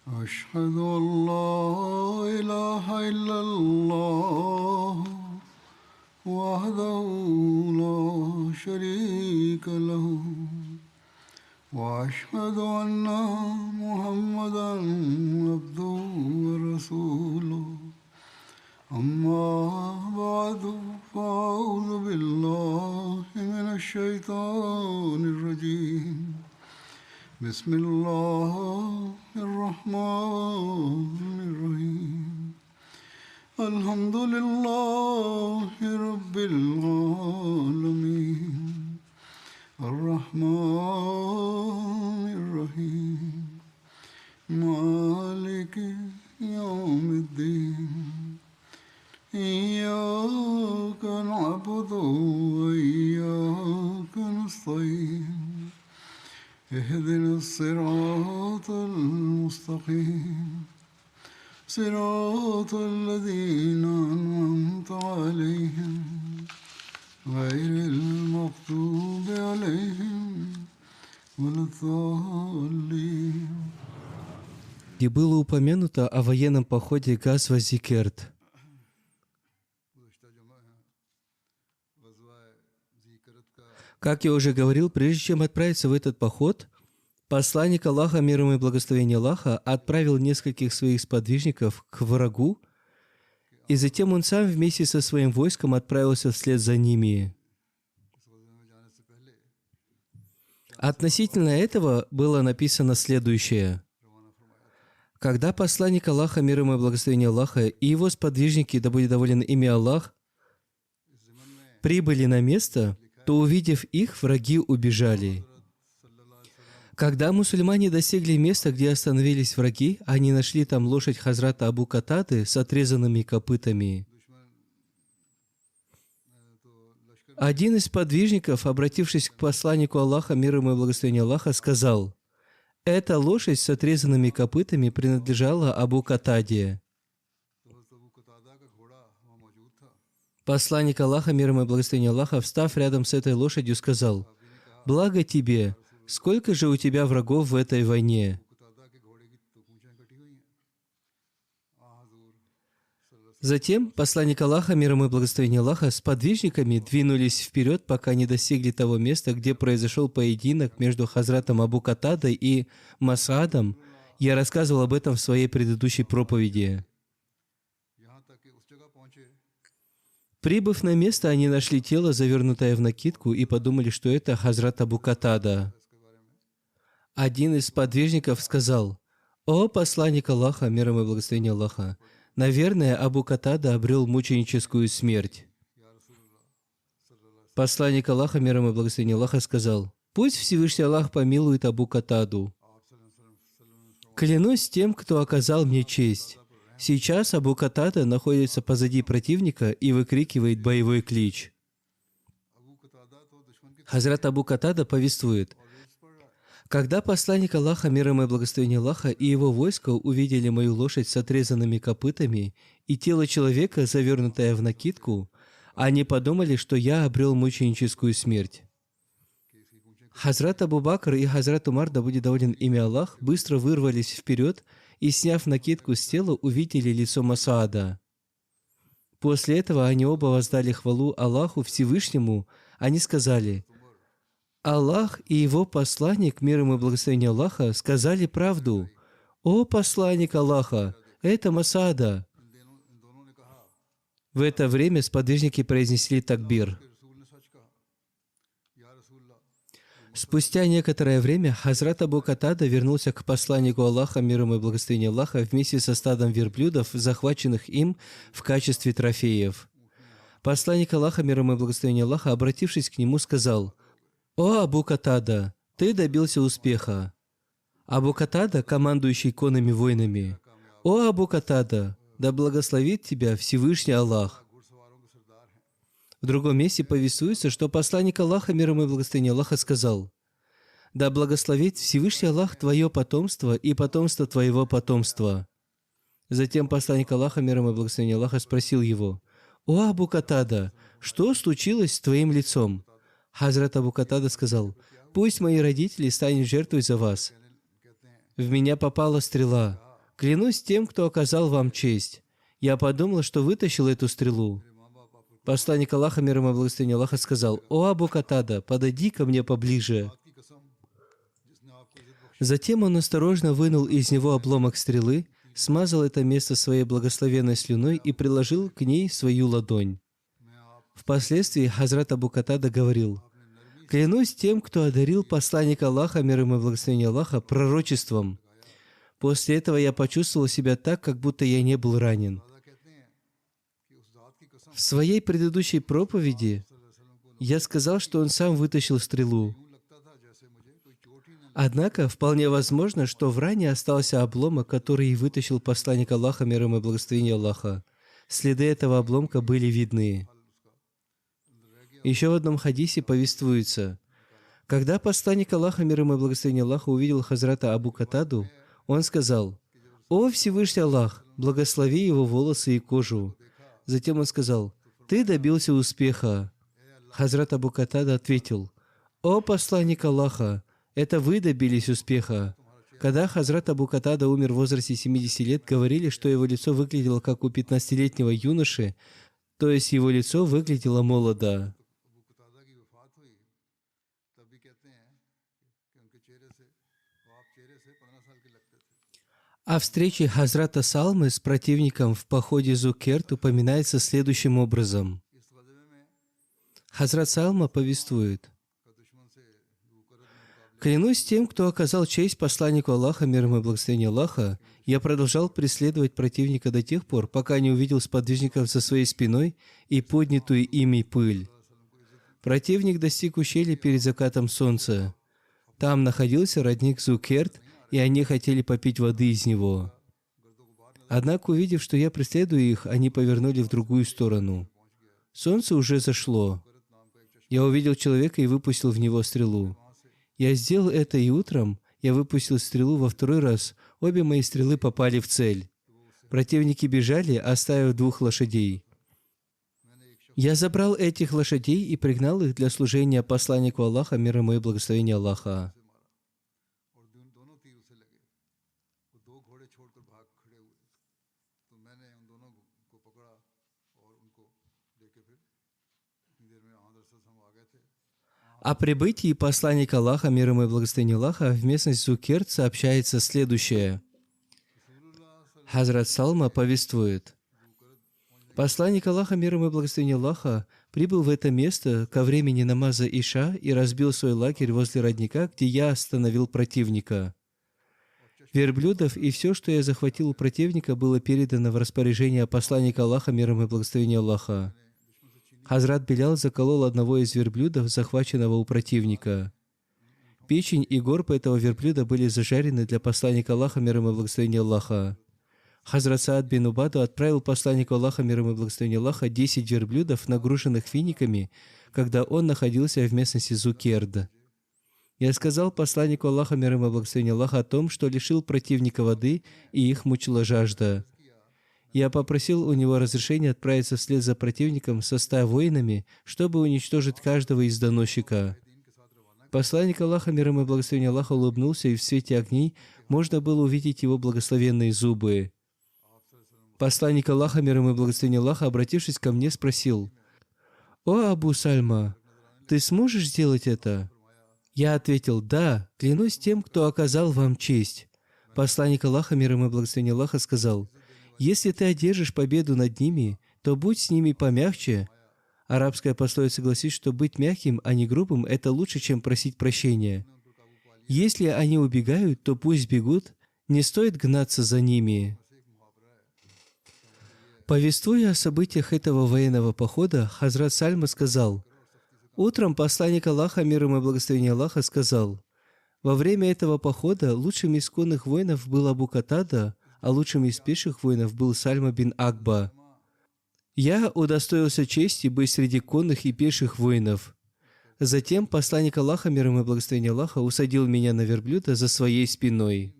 أشهد أن لا إله إلا الله وحده لا شريك له وأشهد أن محمدا عبده ورسوله أما بعد فأعوذ بالله من الشيطان الرجيم بسم الله الرحمن الرحيم الحمد لله رب العالمين الرحمن الرحيم مالك يوم الدين إياك نعبد وإياك نستعين اهدنا الصراط المستقيم صراط الذين أنعمت عليهم غير المغضوب عليهم ولا الضالين. И было упомянуто о военном походе Газва-Зикерт. Как я уже говорил, прежде чем отправиться в этот поход, посланник Аллаха, мир ему и благословение Аллаха, отправил нескольких своих сподвижников к врагу, и затем он сам вместе со своим войском отправился вслед за ними. Относительно этого было написано следующее. Когда посланник Аллаха, мир ему и благословение Аллаха, и его сподвижники, да будет доволен ими Аллах, прибыли на место, то, увидев их, враги убежали. Когда мусульмане достигли места, где остановились враги, они нашли там лошадь Хазрата Абу Катады с отрезанными копытами. Один из подвижников, обратившись к посланнику Аллаха, мир ему и благословение Аллаха, сказал: «Эта лошадь с отрезанными копытами принадлежала Абу Катаде». Посланник Аллаха, мир ему и благословение Аллаха, встав рядом с этой лошадью, сказал: «Благо тебе! Сколько же у тебя врагов в этой войне?» Затем посланник Аллаха, мир ему и благословение Аллаха, с подвижниками двинулись вперед, пока не достигли того места, где произошел поединок между Хазратом Абу Катадой и Масадом. Я рассказывал об этом в своей предыдущей проповеди. Прибыв на место, они нашли тело, завернутое в накидку, и подумали, что это Хазрат Абу Катада. Один из подвижников сказал: «О посланник Аллаха, мир ему и благословение Аллаха, наверное, Абу Катада обрел мученическую смерть». Посланник Аллаха, мир ему и благословение Аллаха, сказал: «Пусть Всевышний Аллах помилует Абу Катаду. Клянусь тем, кто оказал мне честь. Сейчас Абу Катада находится позади противника и выкрикивает боевой клич». Хазрат Абу Катада повествует: «Когда посланник Аллаха, мир ему и благословение Аллаха, и его войско увидели мою лошадь с отрезанными копытами и тело человека, завернутое в накидку, они подумали, что я обрел мученическую смерть. Хазрат Абу Бакр и Хазрат Умар, да будет доволен ими Аллах, быстро вырвались вперед и, сняв накидку с тела, увидели лицо Масаада. После этого они оба воздали хвалу Аллаху Всевышнему. Они сказали: «Аллах и его посланник, мир ему и благословение Аллаха, сказали правду. О посланник Аллаха, это Масаада». В это время сподвижники произнесли такбир. Спустя некоторое время Хазрат Абу Катада вернулся к посланнику Аллаха, мир ему и благословение Аллаха, вместе со стадом верблюдов, захваченных им в качестве трофеев. Посланник Аллаха, мир ему и благословение Аллаха, обратившись к нему, сказал: «О Абу Катада, ты добился успеха». Абу Катада, командующий конными войнами: «О Абу Катада, да благословит тебя Всевышний Аллах». В другом месте повествуется, что посланник Аллаха, мир ему и благословение Аллаха, сказал: «Да благословит Всевышний Аллах твое потомство и потомство твоего потомства». Затем посланник Аллаха, мир ему и благословение Аллаха, спросил его: «О Абу Катада, что случилось с твоим лицом?» Хазрат Абу Катада сказал: «Пусть мои родители станут жертвой за вас. В меня попала стрела. «Клянусь тем, кто оказал вам честь. Я подумал, что вытащил эту стрелу». Посланник Аллаха, мир ему и благословение Аллаха, сказал: «О Абу Катада, подойди ко мне поближе». Затем он осторожно вынул из него обломок стрелы, смазал это место своей благословенной слюной и приложил к ней свою ладонь. Впоследствии Хазрат Абу Катада говорил: «Клянусь тем, кто одарил посланника Аллаха, мир ему и благословение Аллаха, пророчеством. После этого я почувствовал себя так, как будто я не был ранен». В своей предыдущей проповеди я сказал, что он сам вытащил стрелу. Однако, вполне возможно, что в ране остался обломок, который и вытащил посланник Аллаха, мир ему и благословение Аллаха. Следы этого обломка были видны. Еще в одном хадисе повествуется: когда посланник Аллаха, мир ему и благословение Аллаха, увидел Хазрата Абу Катаду, он сказал: «О Всевышний Аллах, благослови его волосы и кожу». Затем он сказал: «Ты добился успеха». Хазрат Абу Катада ответил: «О посланник Аллаха, это вы добились успеха». Когда Хазрат Абу Катада умер в возрасте 70 лет, говорили, что его лицо выглядело как у 15-летнего юноши, то есть его лицо выглядело молодо. О встрече Хазрата Салмы с противником в походе Зукерт упоминается следующим образом. Хазрат Салма повествует: «Клянусь тем, кто оказал честь посланнику Аллаха, мир ему и благословение Аллаха, я продолжал преследовать противника до тех пор, пока не увидел сподвижников за своей спиной и поднятую ими пыль. Противник достиг ущелья перед закатом солнца. Там находился родник Зукерт, и они хотели попить воды из него. Однако, увидев, что я преследую их, они повернули в другую сторону. Солнце уже зашло. Я увидел человека и выпустил в него стрелу. Я сделал это и утром я выпустил стрелу во второй раз. Обе мои стрелы попали в цель. Противники бежали, оставив 2 лошадей. Я забрал этих лошадей и пригнал их для служения посланнику Аллаха, мир ему и благословение Аллаха». О прибытии посланника Аллаха, мир ему и благословение Аллаха, в местность Зукерт сообщается следующее. Хазрат Салма повествует: «Посланник Аллаха, мир ему и благословение Аллаха, прибыл в это место ко времени намаза Иша и разбил свой лагерь возле родника, где я остановил противника. Верблюдов и все, что я захватил у противника, было передано в распоряжение посланника Аллаха, мир ему и благословение Аллаха. Хазрат Билял заколол одного из верблюдов, захваченного у противника. Печень и горб этого верблюда были зажарены для посланника Аллаха, мир ему и благословение Аллаха. Хазрат Саад бин Убаду отправил посланнику Аллаха, мир ему и благословение Аллаха, 10 верблюдов, нагруженных финиками, когда он находился в местности Зукерд. Я сказал посланнику Аллаха, мир ему и благословение Аллаха, о том, что лишил противника воды, и их мучила жажда. Я попросил у него разрешения отправиться вслед за противником со 100 воинами, чтобы уничтожить каждого из доносчика. Посланник Аллаха, мир ему и благословение Аллаха, улыбнулся, и в свете огней можно было увидеть его благословенные зубы. Посланник Аллаха, мир ему и благословение Аллаха, обратившись ко мне, спросил: «О Абу Сальма, ты сможешь сделать это?» Я ответил: «Да, клянусь тем, кто оказал вам честь». Посланник Аллаха, мир ему и благословение Аллаха, сказал: «Если ты одержишь победу над ними, то будь с ними помягче». Арабская пословица гласит, что быть мягким, а не грубым – это лучше, чем просить прощения. Если они убегают, то пусть бегут, не стоит гнаться за ними. Повествуя о событиях этого военного похода, Хазрат Сальма сказал: «Утром посланник Аллаха, мир ему и благословение Аллаха, сказал: во время этого похода лучшим из конных воинов был Абу Катада, а лучшим из пеших воинов был Сальма бин Акба. Я удостоился чести быть среди конных и пеших воинов. Затем посланник Аллаха, мир ему и благословение Аллаха, усадил меня на верблюда за своей спиной».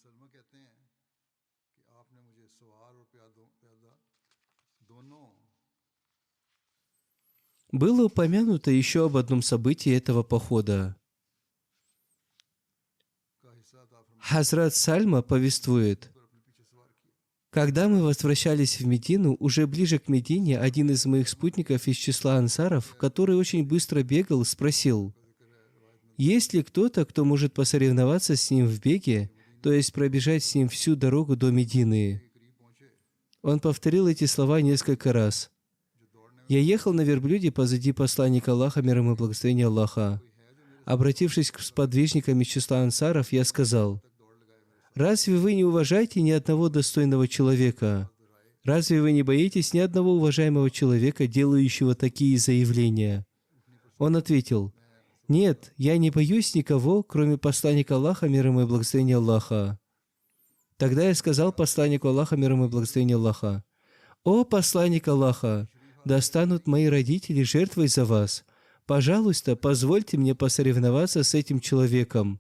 सलमा कहते हैं कि आपने मुझे सवार और प्यादा दोनों Было упомянуто еще об одном событии этого похода. का हिस्सा था फरमाया Хазрат Сальма повествует, पर अपने पीछे सवार किया когда мы возвращались в Медину, уже ближе к Медине, один из моих спутников из числа ансаров, который очень быстро бегал, спросил, есть ли кто-то, кто может посоревноваться с ним в беге, то есть пробежать с ним всю дорогу до Медины? करीब पहुंचे Он повторил эти слова несколько раз. Я ехал на верблюде позади посланника Аллаха, мир ему и благословение Аллаха. Обратившись к сподвижникам из числа ансаров, я сказал, «Разве вы не уважаете ни одного достойного человека? Разве вы не боитесь ни одного уважаемого человека, делающего такие заявления?» Он ответил, «Нет, я не боюсь никого, кроме посланника Аллаха, мир ему и благословение Аллаха». Тогда я сказал посланнику Аллаха, мир ему и благословение Аллаха, «О посланник Аллаха, да станут мои родители жертвой за вас. Пожалуйста, позвольте мне посоревноваться с этим человеком».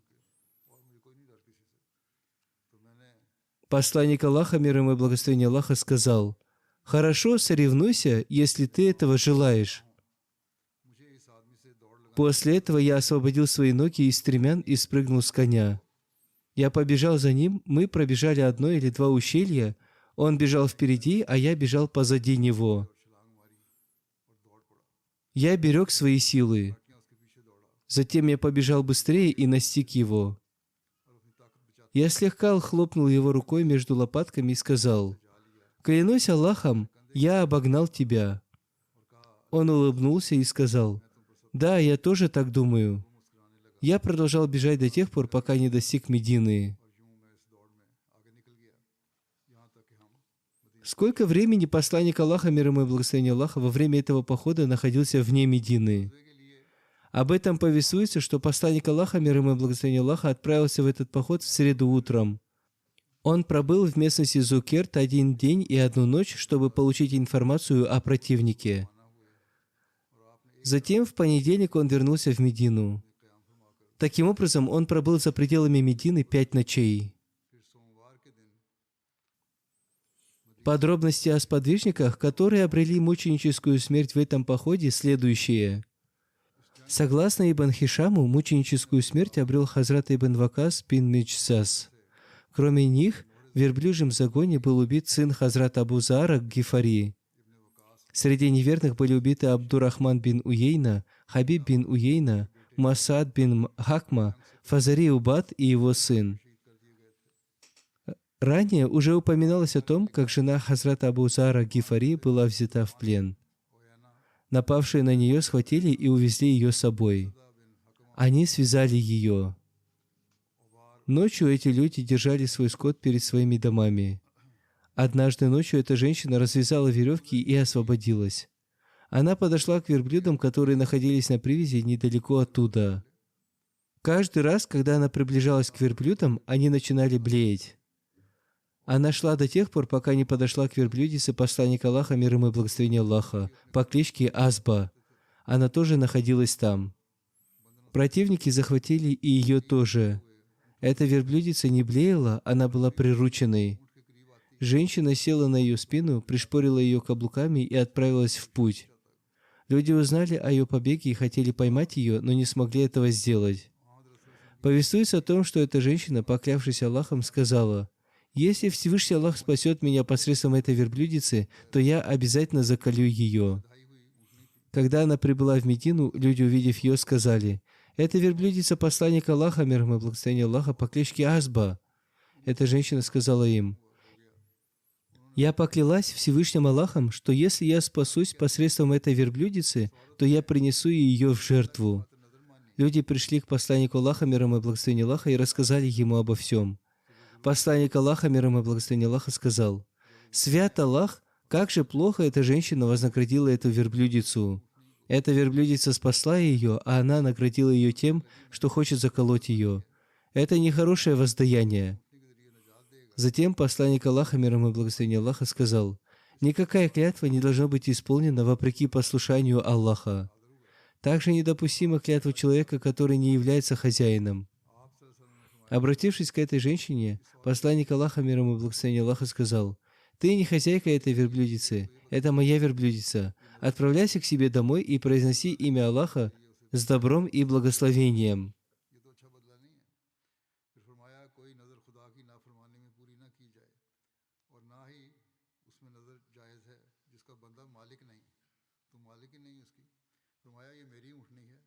Посланник Аллаха, мир ему и благословение Аллаха, сказал, «Хорошо, соревнуйся, если ты этого желаешь». После этого я освободил свои ноги из стремян и спрыгнул с коня. Я побежал за ним, мы пробежали одно или два ущелья, он бежал впереди, а я бежал позади него. Я берег свои силы. Затем я побежал быстрее и настиг его. Я слегка хлопнул его рукой между лопатками и сказал, «Клянусь Аллахом, я обогнал тебя». Он улыбнулся и сказал, «Да, я тоже так думаю». Я продолжал бежать до тех пор, пока не достиг Медины. Сколько времени посланник Аллаха, мир ему и благословение Аллаха, во время этого похода находился вне Медины? Об этом повествуется, что посланник Аллаха, мир ему и благословение Аллаха, отправился в этот поход в среду утром. Он пробыл в местности Зукерт 1 день и 1 ночь, чтобы получить информацию о противнике. Затем в понедельник он вернулся в Медину. Таким образом, он пробыл за пределами Медины 5 ночей. Подробности о сподвижниках, которые обрели мученическую смерть в этом походе, следующие. Согласно Ибн Хишаму, мученическую смерть обрел Хазрат Ибн Вакас бин Мичсас. Кроме них, в верблюжьем загоне был убит сын Хазрата Абу Заара Гифари. Среди неверных были убиты Абдурахман бин Уейна, Хабиб бин Уейна, Масад бин Хакма, Фазари Убад и его сын. Ранее уже упоминалось о том, как жена Хазрата Абу Заара Гифари была взята в плен. Напавшие на нее схватили и увезли ее с собой. Они связали ее. Ночью эти люди держали свой скот перед своими домами. Однажды ночью эта женщина развязала веревки и освободилась. Она подошла к верблюдам, которые находились на привязи недалеко оттуда. Каждый раз, когда она приближалась к верблюдам, они начинали блеять. Она шла до тех пор, пока не подошла к верблюдице посланника Аллаха, мир ему и благословение Аллаха, по кличке Азба. Она тоже находилась там. Противники захватили и ее тоже. Эта верблюдица не блеяла, она была прирученной. Женщина села на ее спину, пришпорила ее каблуками и отправилась в путь. Люди узнали о ее побеге и хотели поймать ее, но не смогли этого сделать. Повествуется о том, что эта женщина, поклявшись Аллахом, сказала, «Если Всевышний Аллах спасет меня посредством этой верблюдицы, то я обязательно заколю ее». Когда она прибыла в Медину, люди, увидев ее, сказали, «Это верблюдица посланника Аллаха, мир ему и благословение Аллаха, по кличке Азба». Эта женщина сказала им, «Я поклялась Всевышним Аллахом, что если я спасусь посредством этой верблюдицы, то я принесу ее в жертву». Люди пришли к посланнику Аллаха, мир ему и благословение Аллаха, и рассказали ему обо всем. Посланник Аллаха, мир ему и благословение Аллаха, сказал, «Свят Аллах, как же плохо эта женщина вознаградила эту верблюдицу. Эта верблюдица спасла ее, а она наградила ее тем, что хочет заколоть ее. Это нехорошее воздаяние». Затем посланник Аллаха, мир ему и благословение Аллаха, сказал, «Никакая клятва не должна быть исполнена вопреки послушанию Аллаха. Также недопустима клятва человека, который не является хозяином. Обратившись к этой женщине, посланник Аллаха, мир ему и благословение Аллаха, сказал: «Ты не хозяйка этой верблюдицы, это моя верблюдица. Отправляйся к себе домой и произноси имя Аллаха с добром и благословением». ये तो अच्छा बदला नहीं है। फिर फरमाया कोई नज़र खुदा की नाफरमानी में पूरी ना की जाए और ना ही उसमें नज़र जायज़ है जिसका बंदा मालिक नहीं, तुम मालिक ही नहीं उसकी। फरमाया ये मेरी ऊँटनी है,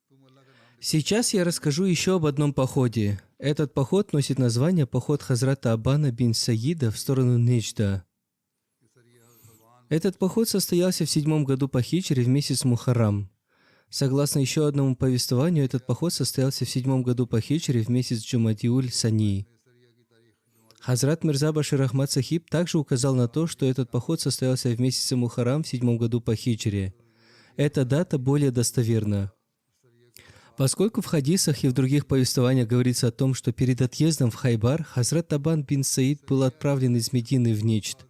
तुम अल्लाह का नाम लेकर Сейчас я расскажу еще об одном походе. Этот поход носит название «Поход Хазрата Абана бин Саида в сторону Неджда». Этот поход состоялся в 7 году по хиджре в месяц Мухаррам. Согласно еще одному повествованию, этот поход состоялся в 7 году по хиджре в месяц Джумадиуль Сани. Хазрат Мирза Башир Ахмад Сахиб также указал на то, что этот поход состоялся в месяце Мухаррам в 7 году по хиджре. Эта дата более достоверна. Поскольку в хадисах и в других повествованиях говорится о том, что перед отъездом в Хайбар Хазрат Абан бин Саид был отправлен из Медины в Неджд.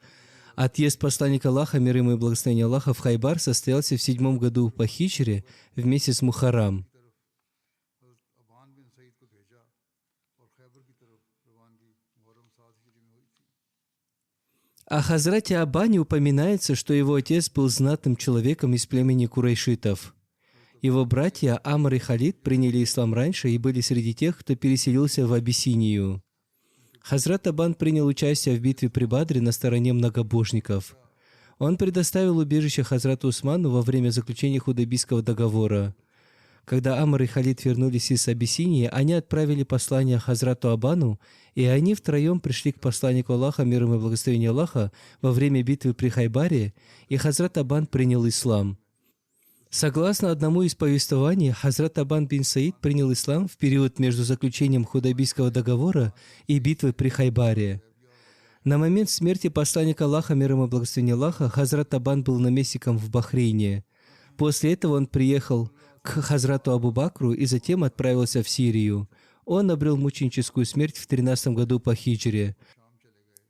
Отъезд посланника Аллаха, мир ему и благословение Аллаха, в Хайбар состоялся в 7 году по хиджре в месяц Мухаррам. अबान बिन सईद को भेजा और खैबर की तरफ रवानगी मुहर्रम 7 हिजरी में हुई थी। О Хазрате Абане упоминается, что его отец был знатным человеком из племени курайшитов. Его братья Амр и Халид приняли ислам раньше и были среди тех, кто переселился в Абиссинию. Хазрат Абан принял участие в битве при Бадре на стороне многобожников. Он предоставил убежище Хазрату Усману во время заключения Худайбийского договора. Когда Амр и Халид вернулись из Абиссинии, они отправили послание Хазрату Абану, и они втроем пришли к посланнику Аллаха, мир ему и благословение Аллаха, во время битвы при Хайбаре, и Хазрат Абан принял ислам. Согласно одному из повествований, Хазрат Абан бин Саид принял ислам в период между заключением Худайбийского договора и битвой при Хайбаре. На момент смерти посланника Аллаха, мир ему и благословение Аллаха, Хазрат Абан был наместником в Бахрейне. После этого он приехал к Хазрату Абу Бакру и затем отправился в Сирию. Он обрел мученическую смерть в 13 году по хиджре.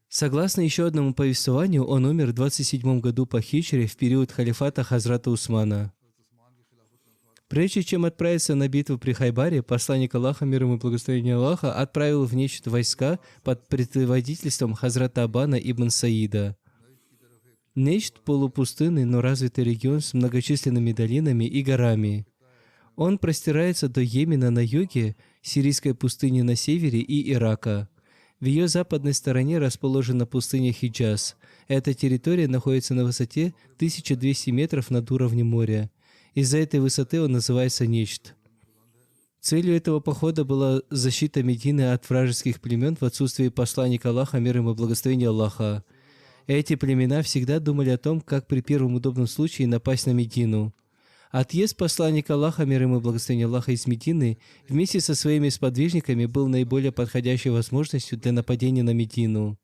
Согласно еще одному повествованию, он умер в 27 году по хиджре в период халифата Хазрата Усмана. Прежде чем отправиться на битву при Хайбаре, посланник Аллаха, мир ему и благословение Аллаха, отправил в Неджд войска под предводительством Хазрата Абана ибн Саида. Неджд – полупустынный, но развитый регион с многочисленными долинами и горами. Он простирается до Йемена на юге, Сирийской пустыни на севере и Ирака. В ее западной стороне расположена пустыня Хиджаз. Эта территория находится на высоте 1200 метров над уровнем моря. Из-за этой высоты он называется Неджд. Целью этого похода была защита Медины от вражеских племен в отсутствии посланника Аллаха, мир ему и благословение Аллаха. Эти племена всегда думали о том, как при первом удобном случае напасть на Медину. Отъезд посланника Аллаха, мир ему и благословение Аллаха, из Медины вместе со своими сподвижниками был наиболее подходящей возможностью для нападения на Медину.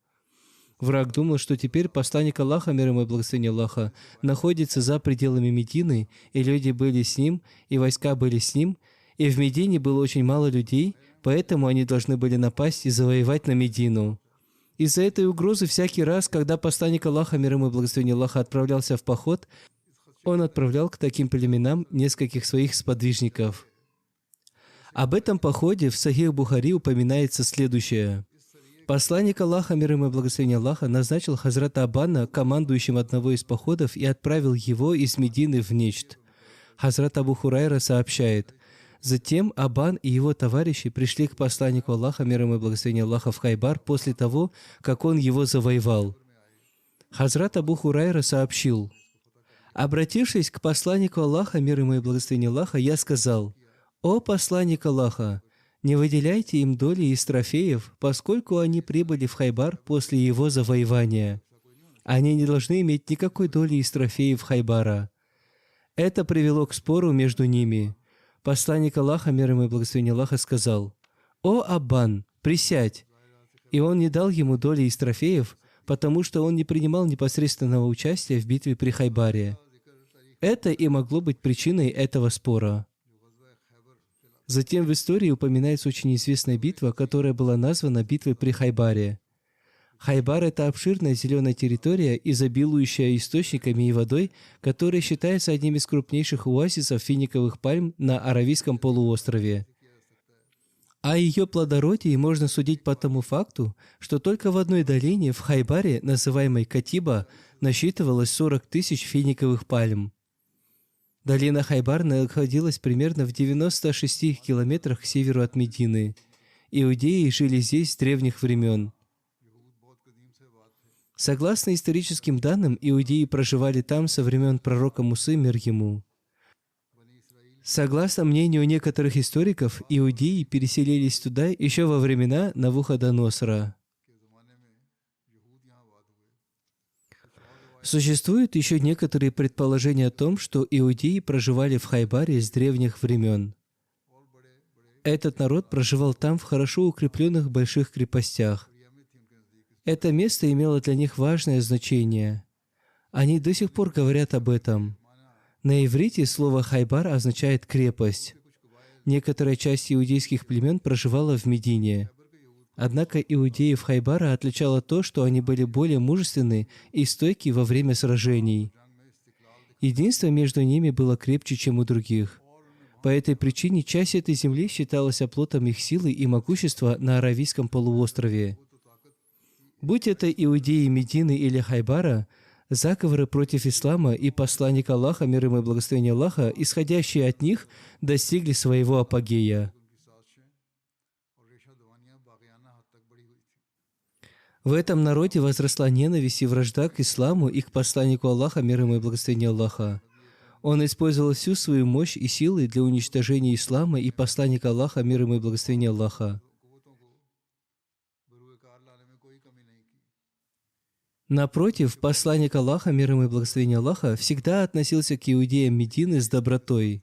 Враг думал, что теперь посланник Аллаха, мир ему и благословение Аллаха, находится за пределами Медины, и люди были с ним, и войска были с ним, и в Медине было очень мало людей, поэтому они должны были напасть и завоевать на Медину. Из-за этой угрозы всякий раз, когда посланник Аллаха, мир ему и благословение Аллаха, отправлялся в поход, он отправлял к таким племенам нескольких своих сподвижников. Об этом походе в Сахих Бухари упоминается следующее. Посланник Аллаха, мир ему и благословение Аллаха, назначил Хазрата Абана командующим одного из походов и отправил его из Медины в Неджд. Хазрат Абу Хурайра сообщает: затем Абан и его товарищи пришли к посланнику Аллаха, мир ему и благословение Аллаха, в Хайбар после того, как он его завоевал. Хазрат Абу Хурайра сообщил: обратившись к посланнику Аллаха, мир ему и благословение Аллаха, я сказал: «О посланник Аллаха, не выделяйте им доли из трофеев, поскольку они прибыли в Хайбар после его завоевания. Они не должны иметь никакой доли из трофеев Хайбара». Это привело к спору между ними. Посланник Аллаха, мир ему и благословение Аллаха, сказал: «О Аббан, присядь!» И он не дал ему доли из трофеев, потому что он не принимал непосредственного участия в битве при Хайбаре. Это и могло быть причиной этого спора. Затем в истории упоминается очень известная битва, которая была названа битвой при Хайбаре. Хайбар – это обширная зеленая территория, изобилующая источниками и водой, которая считается одним из крупнейших оазисов финиковых пальм на Аравийском полуострове. О ее плодородии можно судить по тому факту, что только в одной долине в Хайбаре, называемой Катиба, насчитывалось 40 тысяч финиковых пальм. Долина Хайбар находилась примерно в 96 километрах к северу от Медины. Иудеи жили здесь с древних времен. Согласно историческим данным, иудеи проживали там со времен пророка Мусы, мир ему. Согласно мнению некоторых историков, иудеи переселились туда еще во времена Навуходоносора. Существуют еще некоторые предположения о том, что иудеи проживали в Хайбаре с древних времен. Этот народ проживал там в хорошо укрепленных больших крепостях. Это место имело для них важное значение. Они до сих пор говорят об этом. На иврите слово «хайбар» означает «крепость». Некоторая часть иудейских племен проживала в Медине. Однако иудеев Хайбара отличало то, что они были более мужественны и стойки во время сражений. Единство между ними было крепче, чем у других. По этой причине часть этой земли считалась оплотом их силы и могущества на Аравийском полуострове. Будь это иудеи Медины или Хайбара, заговоры против ислама и посланник Аллаха, мир ему и благословение Аллаха, исходящие от них, достигли своего апогея. В этом народе возросла ненависть и вражда к исламу и к посланнику Аллаха, мир ему и благословение Аллаха. Он использовал всю свою мощь и силы для уничтожения ислама и посланника Аллаха, мир ему и благословение Аллаха. Напротив, посланник Аллаха, мир ему и благословение Аллаха, всегда относился к иудеям Медины с добротой.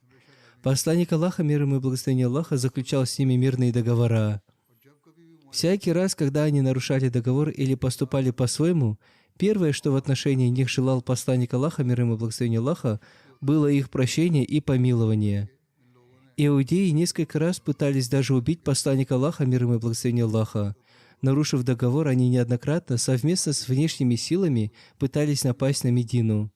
Посланник Аллаха, мир ему и благословение Аллаха, заключал с ними мирные договора. Всякий раз, когда они нарушали договор или поступали по-своему, первое, что в отношении них желал посланник Аллаха, мир ему и благословение Аллаха, было их прощение и помилование. Иудеи несколько раз пытались даже убить посланника Аллаха, мир ему и благословение Аллаха. Нарушив договор, они неоднократно совместно с внешними силами пытались напасть на Медину.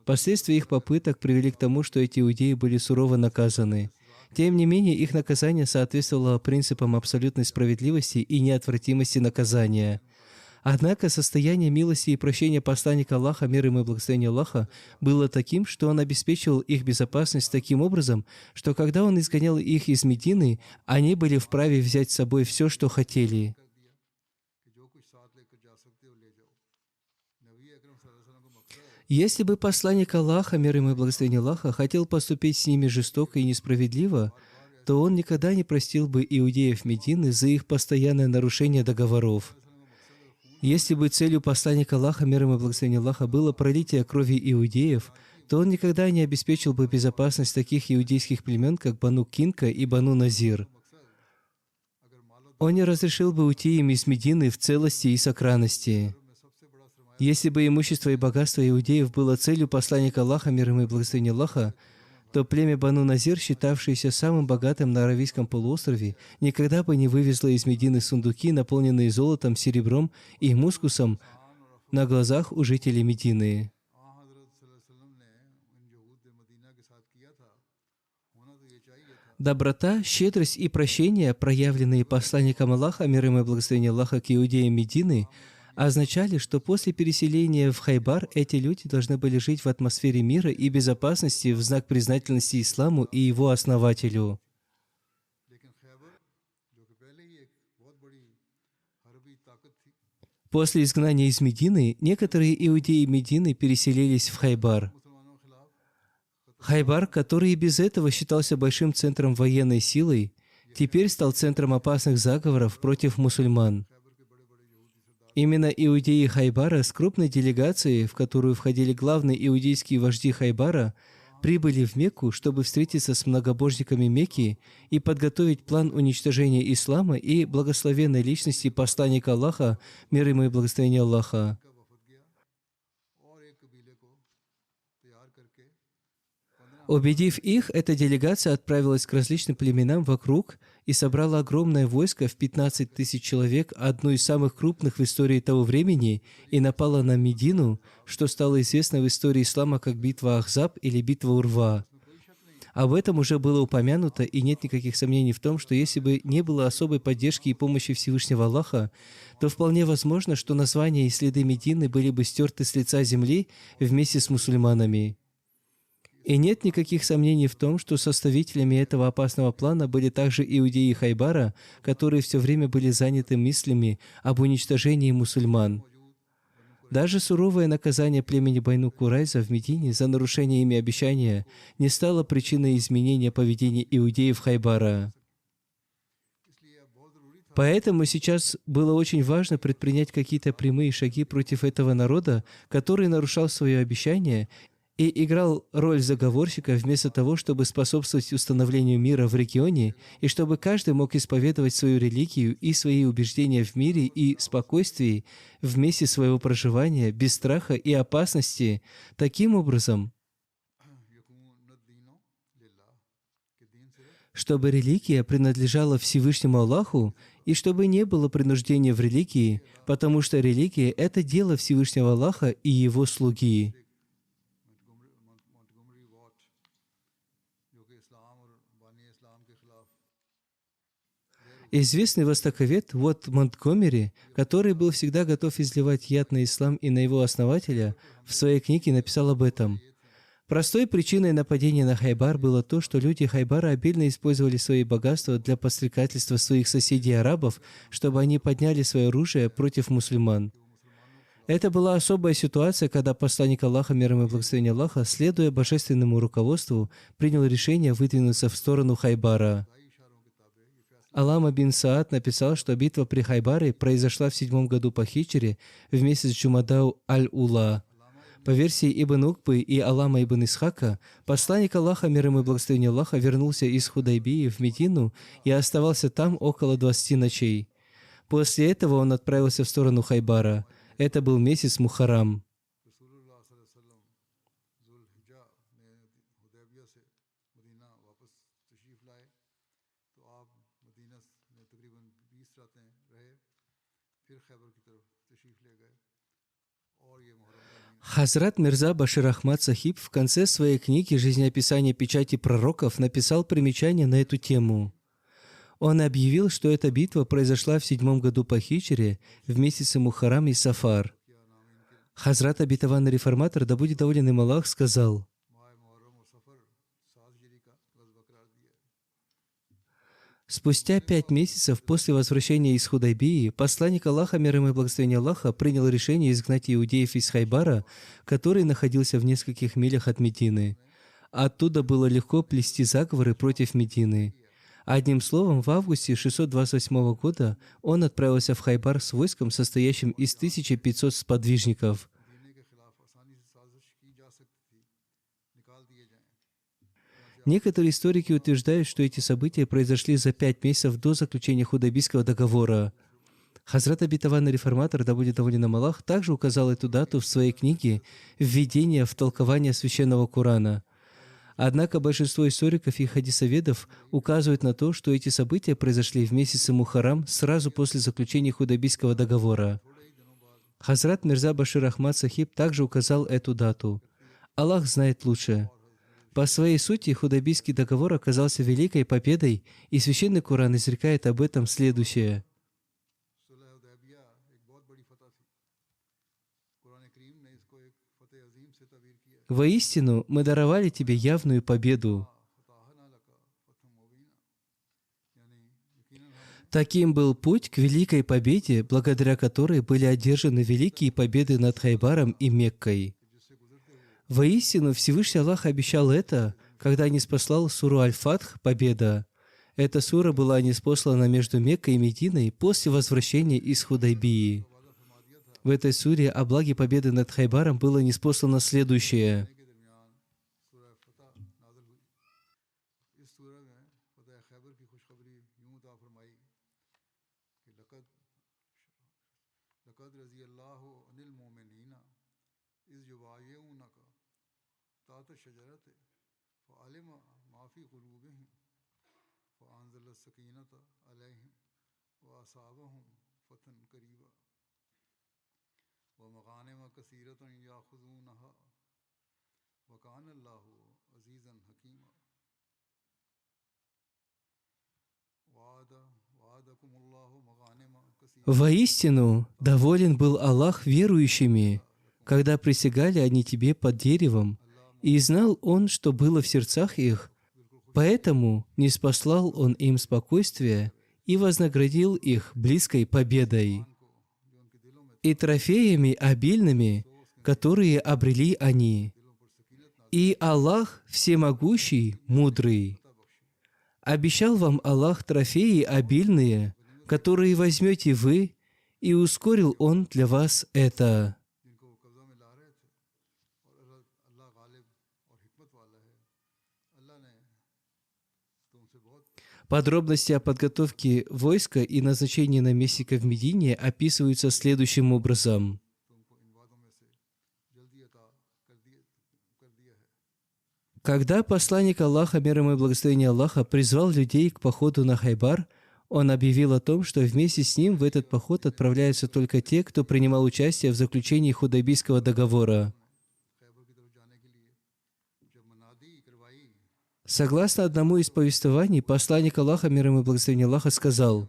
Последствия их попыток привели к тому, что эти иудеи были сурово наказаны. Тем не менее, их наказание соответствовало принципам абсолютной справедливости и неотвратимости наказания. Однако состояние милости и прощения посланника Аллаха, мир ему и благословение Аллаха, было таким, что он обеспечивал их безопасность таким образом, что когда он изгонял их из Медины, они были вправе взять с собой все, что хотели. Если бы посланник Аллаха, мир ему и благословение Аллаха, хотел поступить с ними жестоко и несправедливо, то он никогда не простил бы иудеев Медины за их постоянное нарушение договоров. Если бы целью посланника Аллаха, мир ему и благословение Аллаха, было пролитие крови иудеев, то он никогда не обеспечил бы безопасность таких иудейских племен, как Бану Кинка и Бану Назир. Он не разрешил бы уйти им из Медины в целости и сохранности. Если бы имущество и богатство иудеев было целью посланника Аллаха, мир ему и благословение Аллаха, то племя Бану Назир, считавшееся самым богатым на Аравийском полуострове, никогда бы не вывезло из Медины сундуки, наполненные золотом, серебром и мускусом, на глазах у жителей Медины. Доброта, щедрость и прощение, проявленные посланником Аллаха, мир ему и благословение Аллаха, к иудеям Медины, означали, что после переселения в Хайбар эти люди должны были жить в атмосфере мира и безопасности в знак признательности исламу и его основателю. После изгнания из Медины некоторые иудеи Медины переселились в Хайбар. Хайбар, который и без этого считался большим центром военной силы, теперь стал центром опасных заговоров против мусульман. Именно иудеи Хайбара с крупной делегацией, в которую входили главные иудейские вожди Хайбара, прибыли в Мекку, чтобы встретиться с многобожниками Мекки и подготовить план уничтожения ислама и благословенной личности посланника Аллаха, мир ему и благословение Аллаха. Убедив их, эта делегация отправилась к различным племенам вокруг и собрала огромное войско в 15 тысяч человек, одну из самых крупных в истории того времени, и напала на Медину, что стало известно в истории ислама как битва Ахзаб или битва Урва. Об этом уже было упомянуто, и нет никаких сомнений в том, что если бы не было особой поддержки и помощи Всевышнего Аллаха, то вполне возможно, что названия и следы Медины были бы стерты с лица земли вместе с мусульманами. И нет никаких сомнений в том, что составителями этого опасного плана были также иудеи Хайбара, которые все время были заняты мыслями об уничтожении мусульман. Даже суровое наказание племени Байну Курайза в Медине за нарушение ими обещания не стало причиной изменения поведения иудеев Хайбара. Поэтому сейчас было очень важно предпринять какие-то прямые шаги против этого народа, который нарушал свое обещание и играл роль заговорщика вместо того, чтобы способствовать установлению мира в регионе, и чтобы каждый мог исповедовать свою религию и свои убеждения в мире и спокойствии в месте своего проживания, без страха и опасности. Таким образом, чтобы религия принадлежала Всевышнему Аллаху, и чтобы не было принуждения в религии, потому что религия – это дело Всевышнего Аллаха и Его слуги. Известный востоковед Уотт Монтгомери, который был всегда готов изливать яд на ислам и на его основателя, в своей книге написал об этом. Простой причиной нападения на Хайбар было то, что люди Хайбара обильно использовали свои богатства для подстрекательства своих соседей-арабов, чтобы они подняли свое оружие против мусульман. Это была особая ситуация, когда посланник Аллаха, мир ему и благословение Аллаха, следуя божественному руководству, принял решение выдвинуться в сторону Хайбара. Алама бин Саад написал, что битва при Хайбаре произошла в 7 году по хиджре в месяц Джумадау аль-Ула. По версии Ибн Укбы и Алама ибн Исхака, посланник Аллаха, мир ему и благословение Аллаха, вернулся из Худайбии в Медину и оставался там около 20 ночей. После этого он отправился в сторону Хайбара. Это был месяц Мухаррам. Хазрат Мирза Башир Ахмад Сахиб в конце своей книги «Жизнеописание печати пророков» написал примечание на эту тему. Он объявил, что эта битва произошла в 7 году по хиджре в месяце Мухаррам и Сафар. Хазрат обетованный реформатор, да будет доволен им Аллах, сказал: спустя 5 месяцев после возвращения из Худайбии, посланник Аллаха, мир ему и благословение Аллаха, принял решение изгнать иудеев из Хайбара, который находился в нескольких милях от Медины. Оттуда было легко плести заговоры против Медины. Одним словом, в августе 628 года он отправился в Хайбар с войском, состоящим из 1500 сподвижников. Некоторые историки утверждают, что эти события произошли за 5 месяцев до заключения Худайбийского договора. Хазрат обетованный реформатор, да будет доволен им Аллах, также указал эту дату в своей книге «Введение в толкование Священного Корана». Однако большинство историков и хадисоведов указывают на то, что эти события произошли в месяце Мухаррам сразу после заключения Худайбийского договора. Хазрат Мирза Башир Ахмад Сахиб также указал эту дату. Аллах знает лучше. По своей сути, Худайбийский договор оказался великой победой, и Священный Коран изрекает об этом следующее. «Воистину, мы даровали тебе явную победу». Таким был путь к великой победе, благодаря которой были одержаны великие победы над Хайбаром и Меккой. Воистину, Всевышний Аллах обещал это, когда ниспослал суру Аль-Фатх «Победа». Эта сура была ниспослана между Меккой и Мединой после возвращения из Худайбии. В этой суре о благе победы над Хайбаром было ниспослано следующее. Воистину, доволен был Аллах верующими, когда присягали они тебе под деревом, и знал Он, что было в сердцах их, поэтому ниспослал Он им спокойствие и вознаградил их близкой победой и трофеями обильными, которые обрели они. И Аллах всемогущий, мудрый. Обещал вам Аллах трофеи обильные, которые возьмете вы, и ускорил Он для вас это. Подробности о подготовке войска и назначении наместника в Медине описываются следующим образом. Когда посланник Аллаха, мир ему и благословение Аллаха, призвал людей к походу на Хайбар, он объявил о том, что вместе с ним в этот поход отправляются только те, кто принимал участие в заключении Худайбийского договора. Согласно одному из повествований, посланник Аллаха, мир ему и благословение Аллаха, сказал: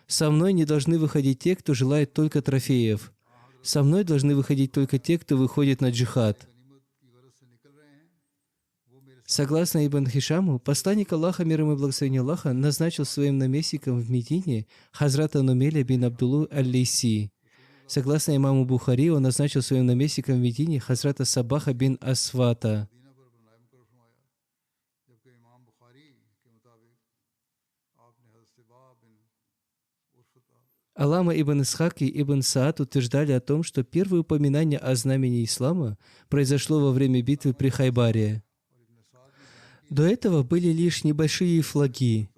«Со мной не должны выходить те, кто желает только трофеев. Со мной должны выходить только те, кто выходит на джихад». Согласно Ибн Хишаму, посланник Аллаха, мир ему и благословение Аллаха, назначил своим наместником в Медине Хазрата Нумеля бин Абдуллу аль-Лейси. Согласно имаму Бухари, он назначил своим наместником в Медине Хазрата Сабаха бин Асвата. Аллама ибн Исхак и ибн Саад утверждали о том, что первое упоминание о знамени ислама произошло во время битвы при Хайбаре. До этого были лишь небольшие флаги.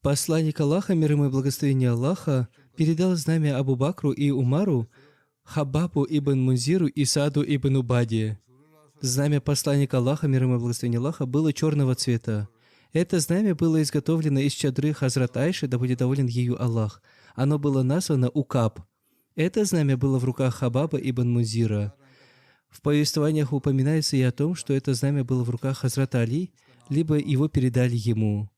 Посланник Аллаха, мир ему и благословение Аллаха, передал знамя Абу Бакру и Умару, Хабабу ибн Мунзиру и Сааду ибн Убаде. Знамя посланника Аллаха, мир ему и благословение Аллаха, было черного цвета. Это знамя было изготовлено из чадры Хазрат Айши, да будет доволен ею Аллах. Оно было названо Укаб. Это знамя было в руках Хабаба ибн Мунзира. В повествованиях упоминается и о том, что это знамя было в руках Хазрата Али, либо его передали ему.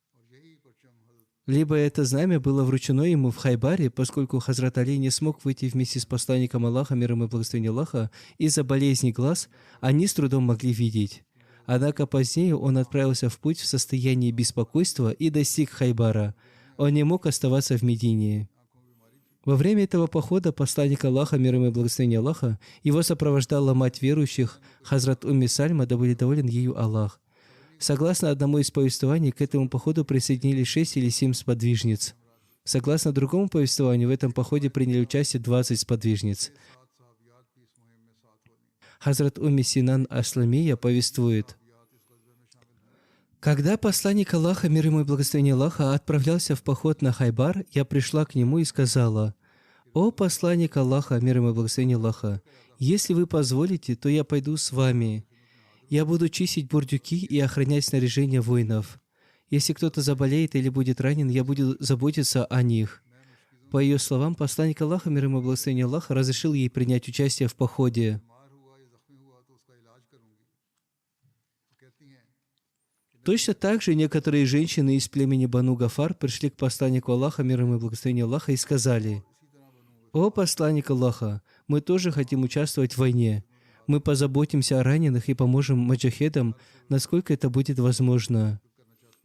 Либо это знамя было вручено ему в Хайбаре, поскольку Хазрат Али не смог выйти вместе с посланником Аллаха, мир ему и благословение Аллаха, из-за болезни глаз, они с трудом могли видеть. Однако позднее он отправился в путь в состоянии беспокойства и достиг Хайбара. Он не мог оставаться в Медине. Во время этого похода посланник Аллаха, мир ему и благословение Аллаха, его сопровождала мать верующих, Хазрат Умми Сальма, да будет доволен ею Аллах. Согласно одному из повествований, к этому походу присоединились 6 или 7 сподвижниц. Согласно другому повествованию, в этом походе приняли участие 20 сподвижниц. Хазрат Умми Синан Асламия повествует: «Когда посланник Аллаха, мир ему и благословение Аллаха, отправлялся в поход на Хайбар, я пришла к нему и сказала: „О посланник Аллаха, мир ему и благословение Аллаха, если вы позволите, то я пойду с вами. Я буду чистить бурдюки и охранять снаряжение воинов. Если кто-то заболеет или будет ранен, я буду заботиться о них“». По ее словам, посланник Аллаха, мир ему и благословение Аллаха, разрешил ей принять участие в походе. Точно так же некоторые женщины из племени Бану Гафар пришли к посланнику Аллаха, мир ему и благословение Аллаха, и сказали: «О посланник Аллаха, мы тоже хотим участвовать в войне. Мы позаботимся о раненых и поможем маджахедам, насколько это будет возможно».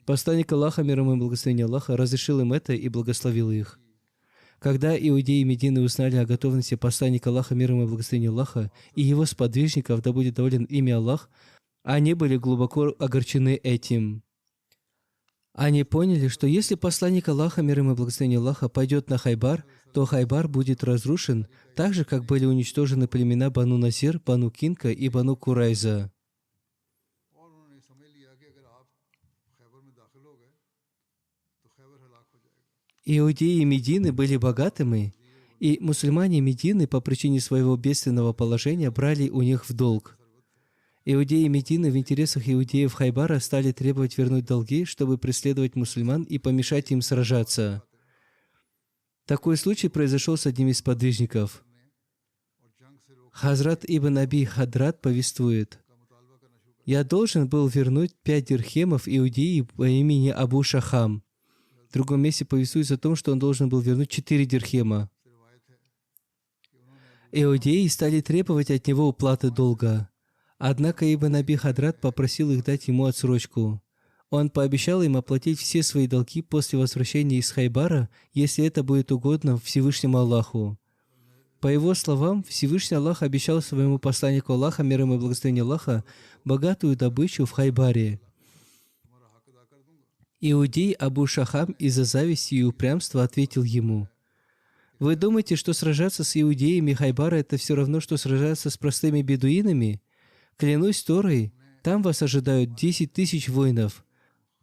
Посланник Аллаха, мир ему и благословение Аллаха, разрешил им это и благословил их. Когда иудеи Медины узнали о готовности посланника Аллаха, мир ему и благословение Аллаха, и его сподвижников, да будет доволен ими Аллах, они были глубоко огорчены этим. Они поняли, что если посланник Аллаха, мир ему и благословение Аллаха, пойдет на Хайбар, то Хайбар будет разрушен, так же, как были уничтожены племена Бану Насир, Бану Кинка и Бану Курайза. Иудеи Медины были богатыми, и мусульмане Медины по причине своего бедственного положения брали у них в долг. Иудеи Медины в интересах иудеев Хайбара стали требовать вернуть долги, чтобы преследовать мусульман и помешать им сражаться. Такой случай произошел с одним из сподвижников. Хазрат ибн Аби Хадрат повествует: «Я должен был вернуть 5 дирхемов иудеи по имени Абу Шахам. В другом месте повествуется о том, что он должен был вернуть 4 дирхема. Иудеи стали требовать от него уплаты долга. Однако Ибн Аби Хадрат попросил их дать ему отсрочку. Он пообещал им оплатить все свои долги после возвращения из Хайбара, если это будет угодно Всевышнему Аллаху. По его словам, Всевышний Аллах обещал своему посланнику Аллаха, мир ему и благословение Аллаха, богатую добычу в Хайбаре. Иудей Абу Шахам из-за зависти и упрямства ответил ему: «Вы думаете, что сражаться с иудеями Хайбара – это все равно, что сражаться с простыми бедуинами? Клянусь Торой, там вас ожидают 10 тысяч воинов».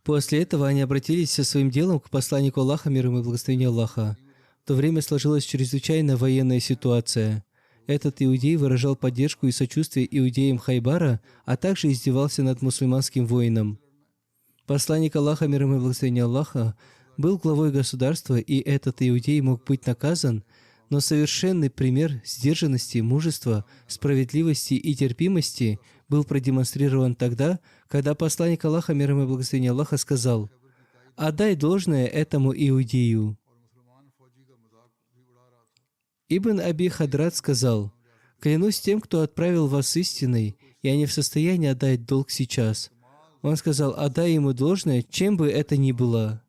После этого они обратились со своим делом к посланнику Аллаха, мир ему и благословение Аллаха. В то время сложилась чрезвычайная военная ситуация. Этот иудей выражал поддержку и сочувствие иудеям Хайбара, а также издевался над мусульманским воином. Посланник Аллаха, мир ему и благословение Аллаха, был главой государства, и этот иудей мог быть наказан, но совершенный пример сдержанности, мужества, справедливости и терпимости был продемонстрирован тогда, когда посланник Аллаха, мир ему и благословение Аллаха, сказал: «Отдай должное этому иудею». Ибн Аби Хадрат сказал: «Клянусь тем, кто отправил вас истиной, я не в состоянии отдать долг сейчас». Он сказал: «Отдай ему должное, чем бы это ни было».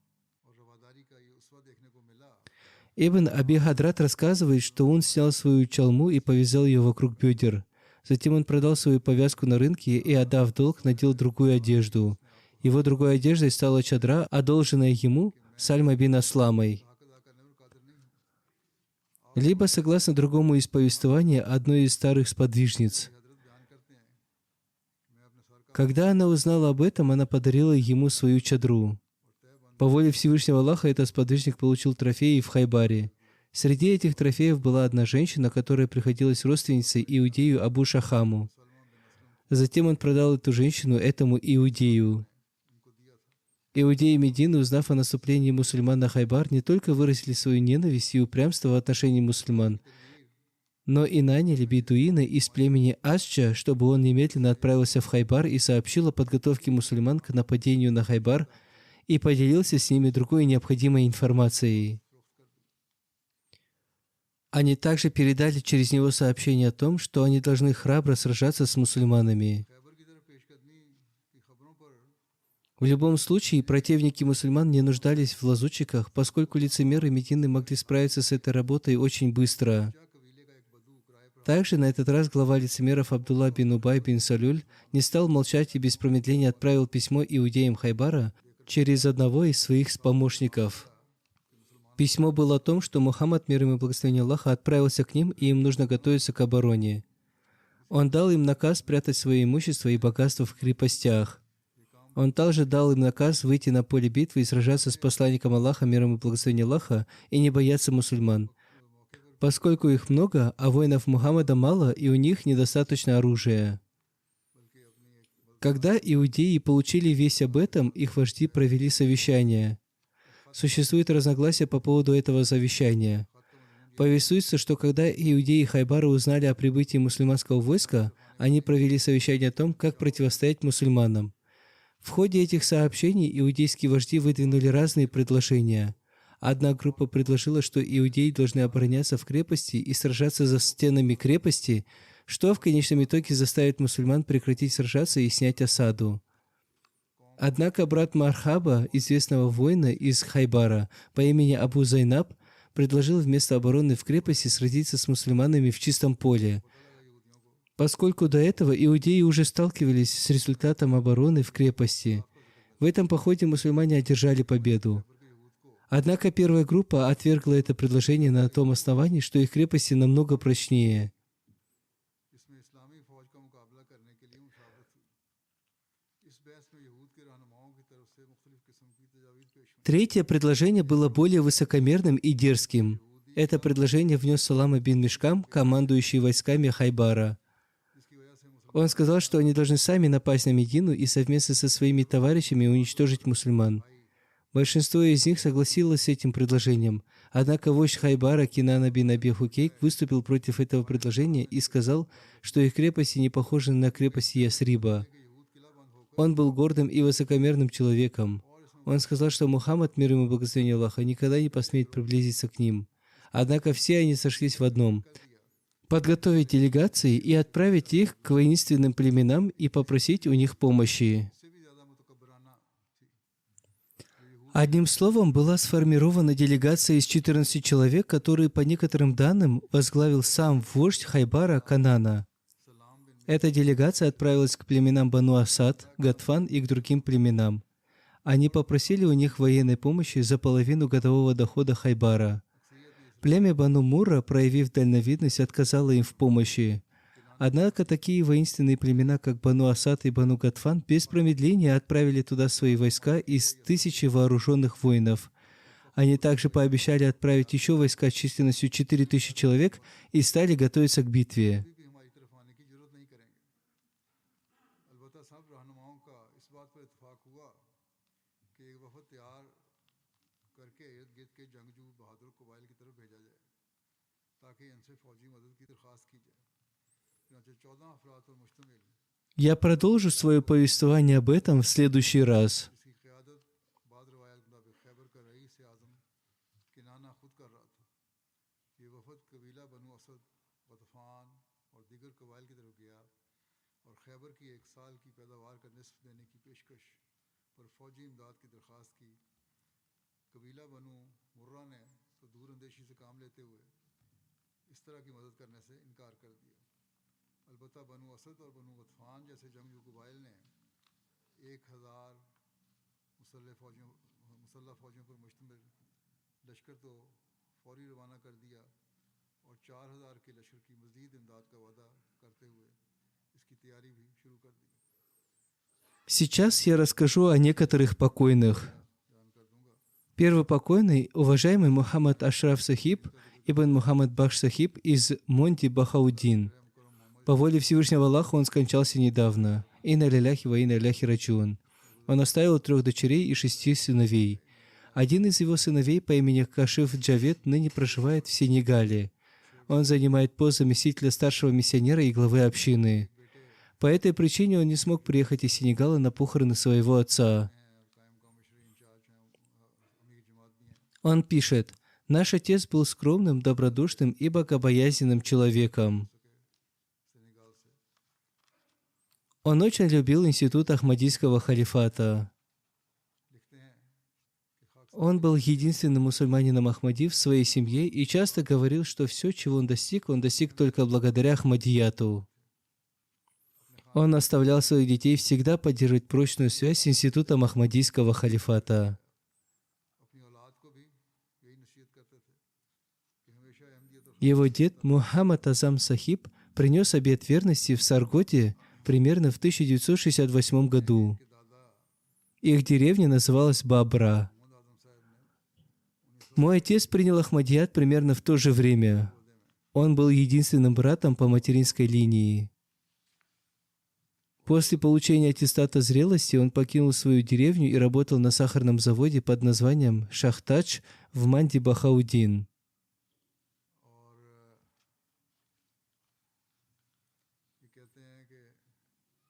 Ибн Аби Хадрат рассказывает, что он снял свою чалму и повязал ее вокруг бедер. Затем он продал свою повязку на рынке и, отдав долг, надел другую одежду. Его другой одеждой стала чадра, одолженная ему Сальма бин Асламой. Либо, согласно другому из повествования, одной из старых сподвижниц. Когда она узнала об этом, она подарила ему свою чадру. По воле Всевышнего Аллаха этот сподвижник получил трофеи в Хайбаре. Среди этих трофеев была одна женщина, которая приходилась родственницей иудею Абу Шахаму. Затем он продал эту женщину этому иудею. Иудеи Медины, узнав о наступлении мусульман на Хайбар, не только выразили свою ненависть и упрямство в отношении мусульман, но и наняли бедуина из племени Асча, чтобы он немедленно отправился в Хайбар и сообщил о подготовке мусульман к нападению на Хайбар и поделился с ними другой необходимой информацией. Они также передали через него сообщение о том, что они должны храбро сражаться с мусульманами. В любом случае, противники мусульман не нуждались в лазутчиках, поскольку лицемеры Медины могли справиться с этой работой очень быстро. Также на этот раз глава лицемеров Абдулла бин Убай бин Салюль не стал молчать и без промедления отправил письмо иудеям Хайбара через одного из своих помощников. Письмо было о том, что Мухаммад, мир ему и благословение Аллаха, отправился к ним, и им нужно готовиться к обороне. Он дал им наказ прятать свое имущество и богатство в крепостях. Он также дал им наказ выйти на поле битвы и сражаться с посланником Аллаха, мир ему и благословение Аллаха, и не бояться мусульман, поскольку их много, а воинов Мухаммада мало, и у них недостаточно оружия. Когда иудеи получили весть об этом, их вожди провели совещание. Существует разногласие по поводу этого совещания. Повествуется, что когда иудеи Хайбара узнали о прибытии мусульманского войска, они провели совещание о том, как противостоять мусульманам. В ходе этих сообщений иудейские вожди выдвинули разные предложения. Одна группа предложила, что иудеи должны обороняться в крепости и сражаться за стенами крепости, что в конечном итоге заставит мусульман прекратить сражаться и снять осаду. Однако брат Мархаба, известного воина из Хайбара по имени Абу Зайнаб, предложил вместо обороны в крепости сразиться с мусульманами в чистом поле, поскольку до этого иудеи уже сталкивались с результатом обороны в крепости. В этом походе мусульмане одержали победу. Однако первая группа отвергла это предложение на том основании, что их крепости намного прочнее. Третье предложение было более высокомерным и дерзким. Это предложение внес Салама бин Мишкам, командующий войсками Хайбара. Он сказал, что они должны сами напасть на Медину и совместно со своими товарищами уничтожить мусульман. Большинство из них согласилось с этим предложением. Однако вождь Хайбара Кинана бин Аби Хукейк выступил против этого предложения и сказал, что их крепости не похожи на крепости Ясриба. Он был гордым и высокомерным человеком. Он сказал, что Мухаммад, мир ему и благословение Аллаха, никогда не посмеет приблизиться к ним. Однако все они сошлись в одном: подготовить делегации и отправить их к воинственным племенам и попросить у них помощи. Одним словом, была сформирована делегация из 14 человек, которые, по некоторым данным, возглавил сам вождь Хайбара Канана. Эта делегация отправилась к племенам Бану Асад, Гатфан и к другим племенам. Они попросили у них военной помощи за половину годового дохода Хайбара. Племя Бану Мурра, проявив дальновидность, отказало им в помощи. Однако такие воинственные племена, как Бану Асад и Бану Гатфан, без промедления отправили туда свои войска из 1000 вооруженных воинов. Они также пообещали отправить еще войска численностью 4000 человек и стали готовиться к битве. Я продолжу свое повествование об этом в следующий раз. Сейчас я расскажу о некоторых покойных. Первый покойный, уважаемый Мухаммад Ашраф Сахиб, ибн Мухаммад Бахш Сахиб из Монти Бахауддин. По воле Всевышнего Аллаха он скончался недавно. Инна лиляхи ва инна иляйхи раджиун. Он оставил 3 дочерей и 6 сыновей. Один из его сыновей по имени Кашиф Джавед ныне проживает в Сенегале. Он занимает пост заместителя старшего миссионера и главы общины. По этой причине он не смог приехать из Сенегала на похороны своего отца. Он пишет: «Наш отец был скромным, добродушным и богобоязненным человеком. Он очень любил институт Ахмадийского халифата. Он был единственным мусульманином Ахмади в своей семье и часто говорил, что все, чего он достиг только благодаря Ахмадияту. Он наставлял своих детей всегда поддерживать прочную связь с институтом Ахмадийского халифата. Его дед Мухаммад Азам Сахиб принес обет верности в Сарготе примерно в 1968 году. Их деревня называлась Бабра. Мой отец принял Ахмадият примерно в то же время. Он был единственным братом по материнской линии. После получения аттестата зрелости он покинул свою деревню и работал на сахарном заводе под названием Шахтадж в Манди Бахауддин.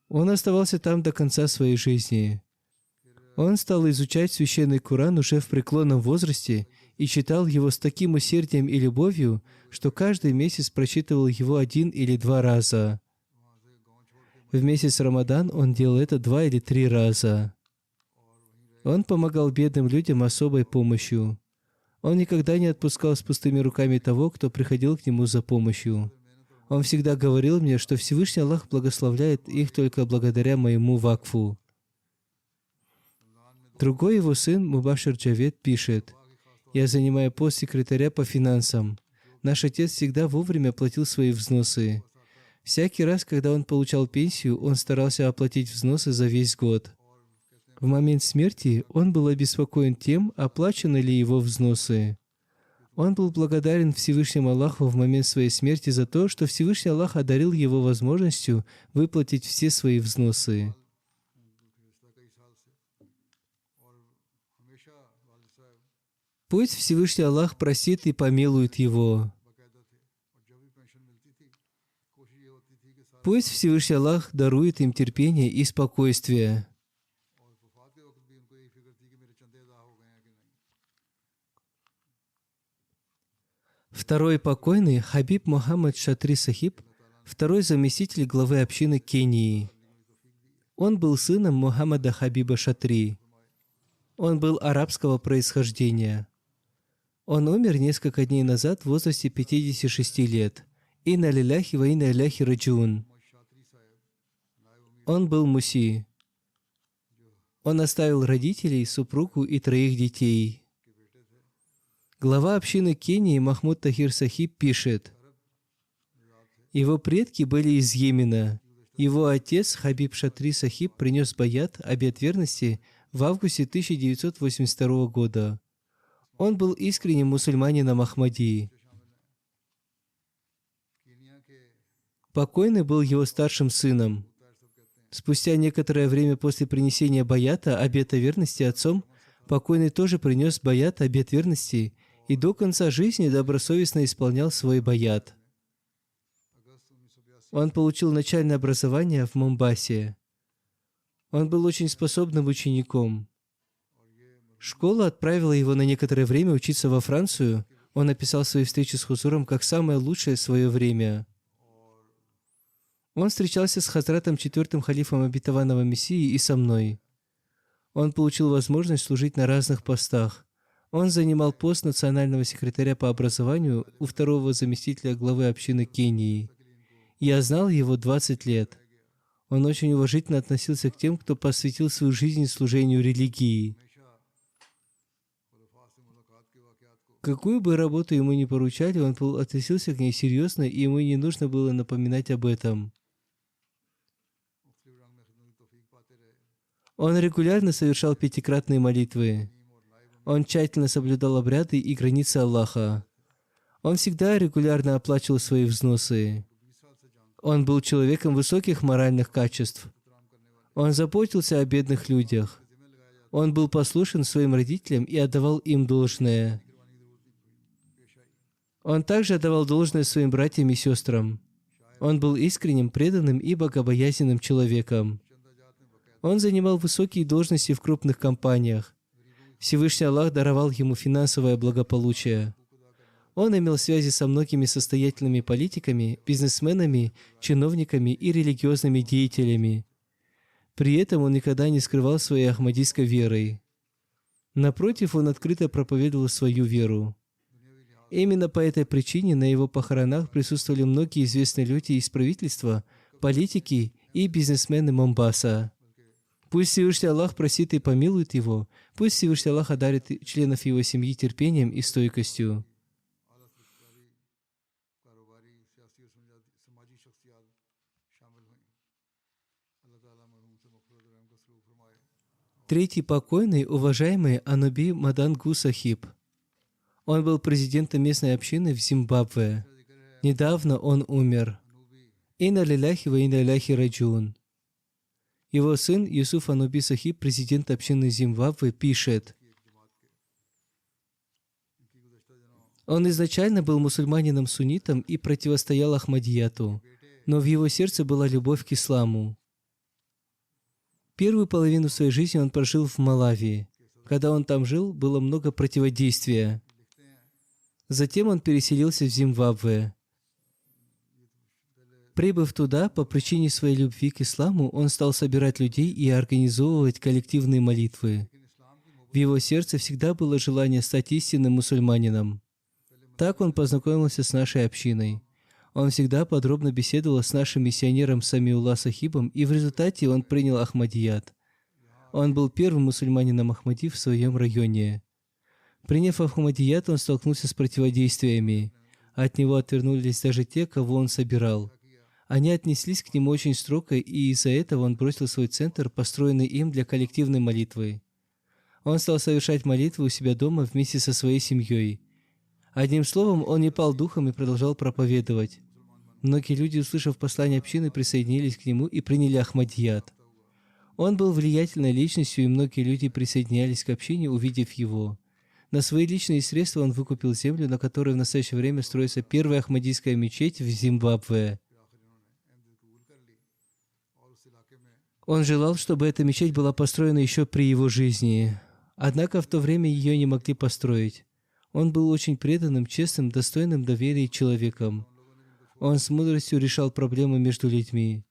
Он оставался там до конца своей жизни. Он стал изучать священный Коран уже в преклонном возрасте и читал его с таким усердием и любовью, что каждый месяц прочитывал его 1 или 2 раза. В месяц Рамадан он делал это 2 или 3 раза. Он помогал бедным людям особой помощью. Он никогда не отпускал с пустыми руками того, кто приходил к нему за помощью. Он всегда говорил мне, что Всевышний Аллах благословляет их только благодаря моему вакфу. Другой его сын, Мубашир Джавед, пишет: «Я занимаю пост секретаря по финансам. Наш отец всегда вовремя платил свои взносы. Всякий раз, когда он получал пенсию, он старался оплатить взносы за весь год. В момент смерти он был обеспокоен тем, оплачены ли его взносы. Он был благодарен Всевышнему Аллаху в момент своей смерти за то, что Всевышний Аллах одарил его возможностью выплатить все свои взносы. Пусть Всевышний Аллах простит и помилует его. Пусть Всевышний Аллах дарует им терпение и спокойствие. Второй покойный Хабиб Мухаммад Шатри Сахиб, второй заместитель главы общины Кении. Он был сыном Мухаммада Хабиба Шатри. Он был арабского происхождения. Он умер несколько дней назад в возрасте 56 лет. Инна лилляхи ва инна иляйхи раджиун. Он был муси. Он оставил родителей, супругу и 3 детей. Глава общины Кении Махмуд Тахир Сахиб пишет: его предки были из Йемена. Его отец Хабиб Шатри Сахиб принес баят, обет верности, в августе 1982 года. Он был искренним мусульманином Ахмадии. Покойный был его старшим сыном. Спустя некоторое время после принесения баята, обета верности отцом, покойный тоже принес баят, обет верности, и до конца жизни добросовестно исполнял свой баят. Он получил начальное образование в Момбасе. Он был очень способным учеником. Школа отправила его на некоторое время учиться во Францию. Он описал свои встречи с Хузуром как самое лучшее в свое время. Он встречался с Хазратом, 4-м халифом обетованного Мессии, и со мной. Он получил возможность служить на разных постах. Он занимал пост национального секретаря по образованию у 2-го заместителя главы общины Кении. Я знал его 20 лет. Он очень уважительно относился к тем, кто посвятил свою жизнь служению религии. Какую бы работу ему ни поручали, он относился к ней серьезно, и ему не нужно было напоминать об этом. Он регулярно совершал 5-кратные молитвы. Он тщательно соблюдал обряды и границы Аллаха. Он всегда регулярно оплачивал свои взносы. Он был человеком высоких моральных качеств. Он заботился о бедных людях. Он был послушен своим родителям и отдавал им должное. Он также отдавал должное своим братьям и сестрам. Он был искренним, преданным и богобоязненным человеком. Он занимал высокие должности в крупных компаниях. Всевышний Аллах даровал ему финансовое благополучие. Он имел связи со многими состоятельными политиками, бизнесменами, чиновниками и религиозными деятелями. При этом он никогда не скрывал своей ахмадийской веры. Напротив, он открыто проповедовал свою веру. Именно по этой причине на его похоронах присутствовали многие известные люди из правительства, политики и бизнесмены Момбаса. Пусть Всевышний Аллах простит и помилует его, пусть Всевышний Аллах одарит членов его семьи терпением и стойкостью. Третий покойный, уважаемый Ануби Мадангу Сахиб. Он был президентом местной общины в Зимбабве. Недавно он умер. Инна лилляхи ва инна иляйхи раджиун. Его сын Юсуф Ануби Сахиб, президент общины Зимбабве, пишет: он изначально был мусульманином-суннитом и противостоял Ахмадияту, но в его сердце была любовь к исламу. Первую половину своей жизни он прожил в Малави. Когда он там жил, было много противодействия. Затем он переселился в Зимбабве. Прибыв туда, по причине своей любви к исламу, он стал собирать людей и организовывать коллективные молитвы. В его сердце всегда было желание стать истинным мусульманином. Так он познакомился с нашей общиной. Он всегда подробно беседовал с нашим миссионером Самиулла Сахибом, и в результате он принял Ахмадият. Он был первым мусульманином Ахмади в своем районе. Приняв Ахмадият, он столкнулся с противодействиями. От него отвернулись даже те, кого он собирал. Они отнеслись к нему очень строго, и из-за этого он бросил свой центр, построенный им для коллективной молитвы. Он стал совершать молитвы у себя дома вместе со своей семьей. Одним словом, он не пал духом и продолжал проповедовать. Многие люди, услышав послание общины, присоединились к нему и приняли Ахмадият. Он был влиятельной личностью, и многие люди присоединялись к общине, увидев его. На свои личные средства он выкупил землю, на которой в настоящее время строится первая ахмадийская мечеть в Зимбабве. Он желал, чтобы эта мечеть была построена еще при его жизни. Однако в то время ее не могли построить. Он был очень преданным, честным, достойным доверия человеком. Он с мудростью решал проблемы между людьми.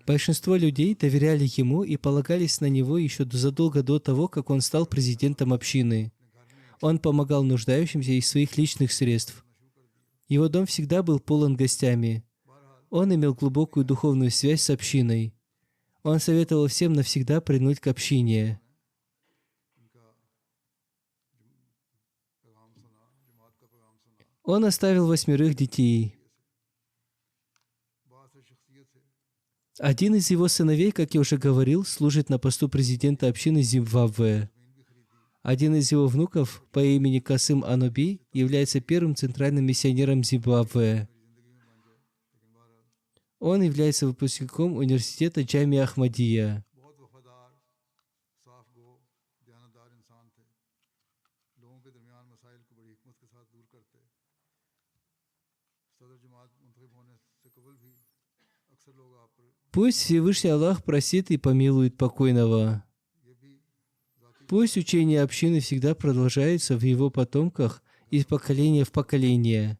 Большинство людей доверяли ему и полагались на него еще задолго до того, как он стал президентом общины. Он помогал нуждающимся из своих личных средств. Его дом всегда был полон гостями. Он имел глубокую духовную связь с общиной. Он советовал всем навсегда прильнуть к общине. Он оставил 8 детей. Один из его сыновей, как я уже говорил, служит на посту президента общины Зимбабве. Один из его внуков по имени Касым Аноби является первым центральным миссионером Зимбабве. Он является выпускником университета Джамия Ахмадия. Пусть Всевышний Аллах простит и помилует покойного. Пусть учение общины всегда продолжается в его потомках из поколения в поколение.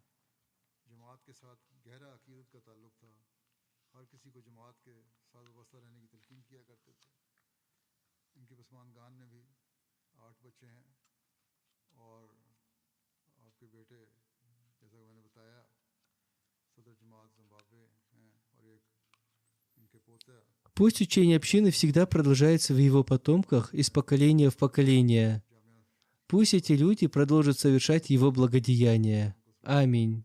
Пусть учение общины всегда продолжается в его потомках из поколения в поколение. Пусть эти люди продолжат совершать его благодеяния. Аминь.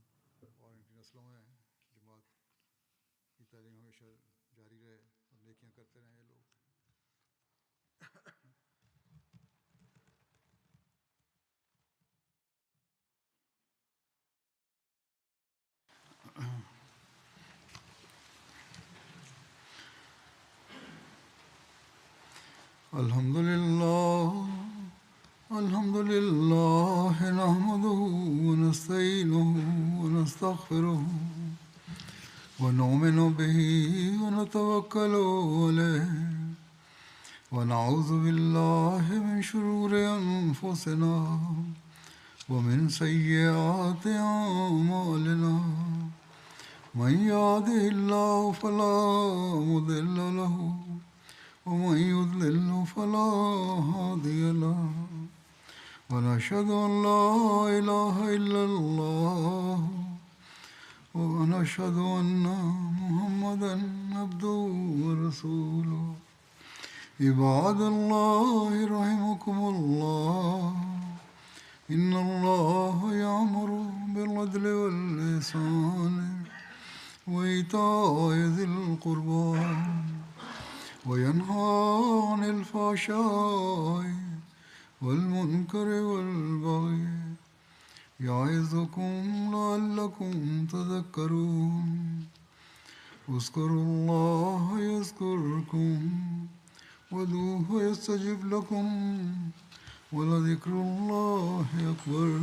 الحمد لله نحمده ونستعينه ونستغفره ونؤمن به ونتوكل عليه ونعوذ بالله من شرور أنفسنا ومن سيئات أعمالنا من يهده الله فلا مضل له ومن يضلل فلا هادي له ونشهد أن لا إله إلا الله ونشهد أن محمدا عبده ورسوله عباد الله رحمكم الله إن الله يأمر بالعدل والإحسان وإيتاء ذي القربى وينهى عن الفحشاء والمنكر والبغي يعظكم لعلكم تذكرون اذكروا الله يذكركم وادعوه يستجب لكم ولذكر الله أكبر